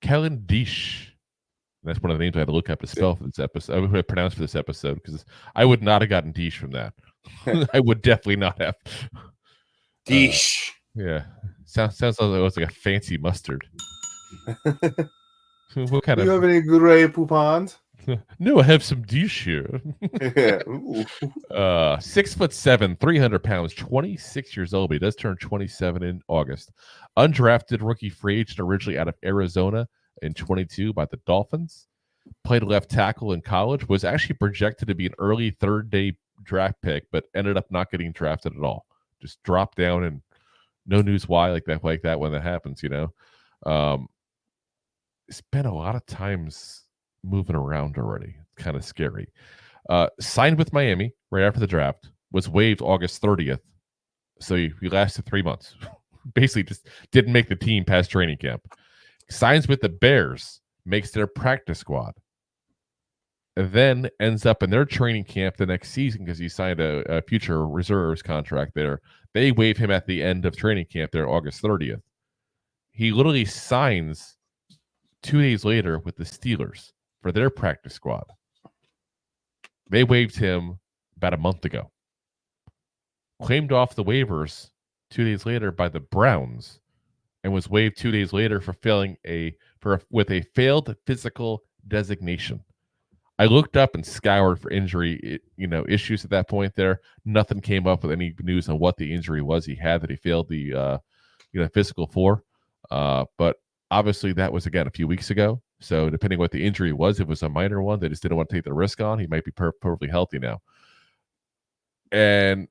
Kellen Diesch. That's one of the names I had to look up to spell for this episode. I would pronounce for this episode because I would not have gotten Diesch from that. I would definitely not have. Diesch. Yeah, sounds like it was like a fancy mustard. What kind Do you have any Grey Poupons? No, I have some Diesch here. 6'7", 300 pounds, 26 years old. But he does turn 27 in August. Undrafted rookie free agent, originally out of Arizona in 22 by the Dolphins. Played left tackle in college. Was actually projected to be an early third-day draft pick, but ended up not getting drafted at all. Just dropped down, and no news why. Like that when that happens, you know. Spent a lot of times moving around already. It's kind of scary. Signed with Miami right after the draft. Was waived August 30th. So he lasted 3 months. Basically just didn't make the team past training camp. Signs with the Bears. Makes their practice squad. And then ends up in their training camp the next season because he signed a future reserves contract there. They waive him at the end of training camp there August 30th. He literally signs 2 days later with the Steelers for their practice squad. They waived him about a month ago. Claimed off the waivers 2 days later by the Browns and was waived 2 days later for with a failed physical designation. I looked up and scoured for injury, issues at that point there. Nothing came up with any news on what the injury was he had that he failed the physical for. But obviously that was, again, a few weeks ago. So depending what the injury was, if it was a minor one, they just didn't want to take the risk on. He might be perfectly healthy now. And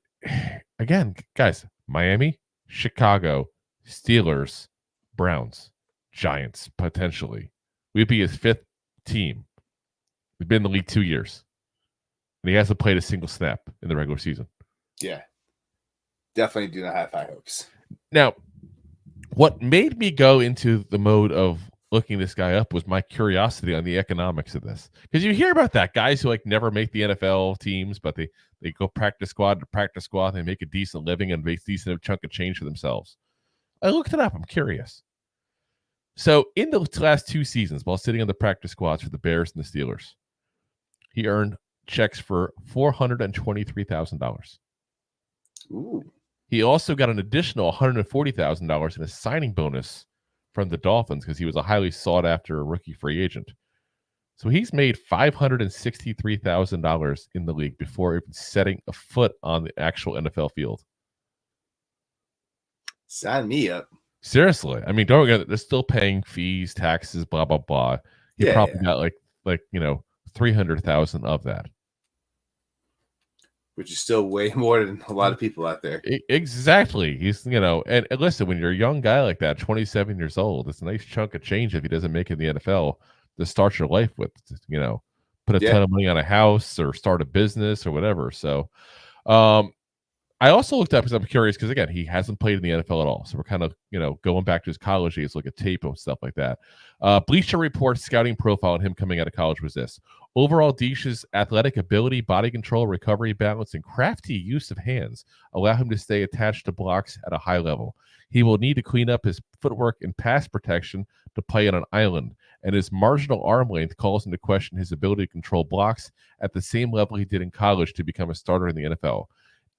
again, guys, Miami, Chicago, Steelers, Browns, Giants, potentially. We'd be his fifth team. We've been in the league 2 years. And he hasn't played a single snap in the regular season. Yeah. Definitely do not have high hopes. Now, what made me go into the mode of looking this guy up was my curiosity on the economics of this. Because you hear about that, guys who never make the NFL teams, but they go practice squad to practice squad, and they make a decent living and make a decent chunk of change for themselves. I looked it up. I'm curious. So in the last 2 seasons, while sitting on the practice squads for the Bears and the Steelers, he earned checks for $423,000. Ooh. He also got an additional $140,000 in a signing bonus from the Dolphins because he was a highly sought-after rookie free agent. So he's made $563,000 in the league before even setting a foot on the actual NFL field. Sign me up. Seriously. I mean, don't forget, they're still paying fees, taxes, blah, blah, blah. He probably got like $300,000 of that. Which is still way more than a lot of people out there. Exactly. He's, and listen, when you're a young guy like that, 27 years old, it's a nice chunk of change if he doesn't make it in the NFL to start your life with, put a ton of money on a house or start a business or whatever. So, I also looked up because I'm curious because, again, he hasn't played in the NFL at all. So we're kind of, going back to his college days, look at tape and stuff like that. Bleacher Report's scouting profile on him coming out of college was this. Overall, Diesch's athletic ability, body control, recovery balance, and crafty use of hands allow him to stay attached to blocks at a high level. He will need to clean up his footwork and pass protection to play on an island, and his marginal arm length calls into question his ability to control blocks at the same level he did in college to become a starter in the NFL.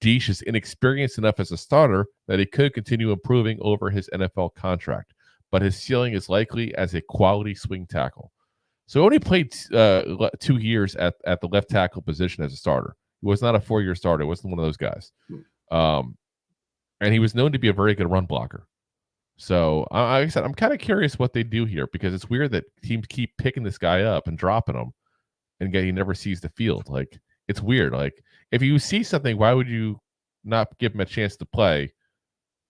Diesch is inexperienced enough as a starter that he could continue improving over his NFL contract, but his ceiling is likely as a quality swing tackle. So he only played 2 years at the left tackle position as a starter. He was not a 4-year starter. He wasn't one of those guys. And he was known to be a very good run blocker. So, like I said, I'm kind of curious what they do here because it's weird that teams keep picking this guy up and dropping him, and yet he never sees the field. Like, it's weird. Like, if you see something, why would you not give him a chance to play?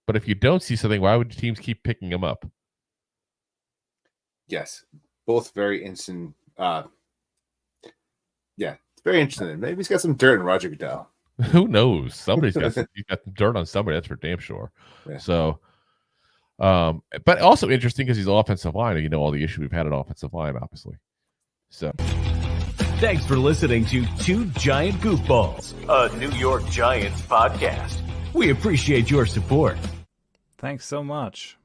But if you don't see something, why would teams keep picking him up? Yes. Both very instant. It's very interesting. Maybe he's got some dirt in Roger Goodell. Who knows? Somebody's got some dirt on somebody. That's for damn sure. Yeah. So, but also interesting because he's an offensive line, and all the issue we've had at offensive line, obviously. So, thanks for listening to Two Giant Goofballs, a New York Giants podcast. We appreciate your support. Thanks so much.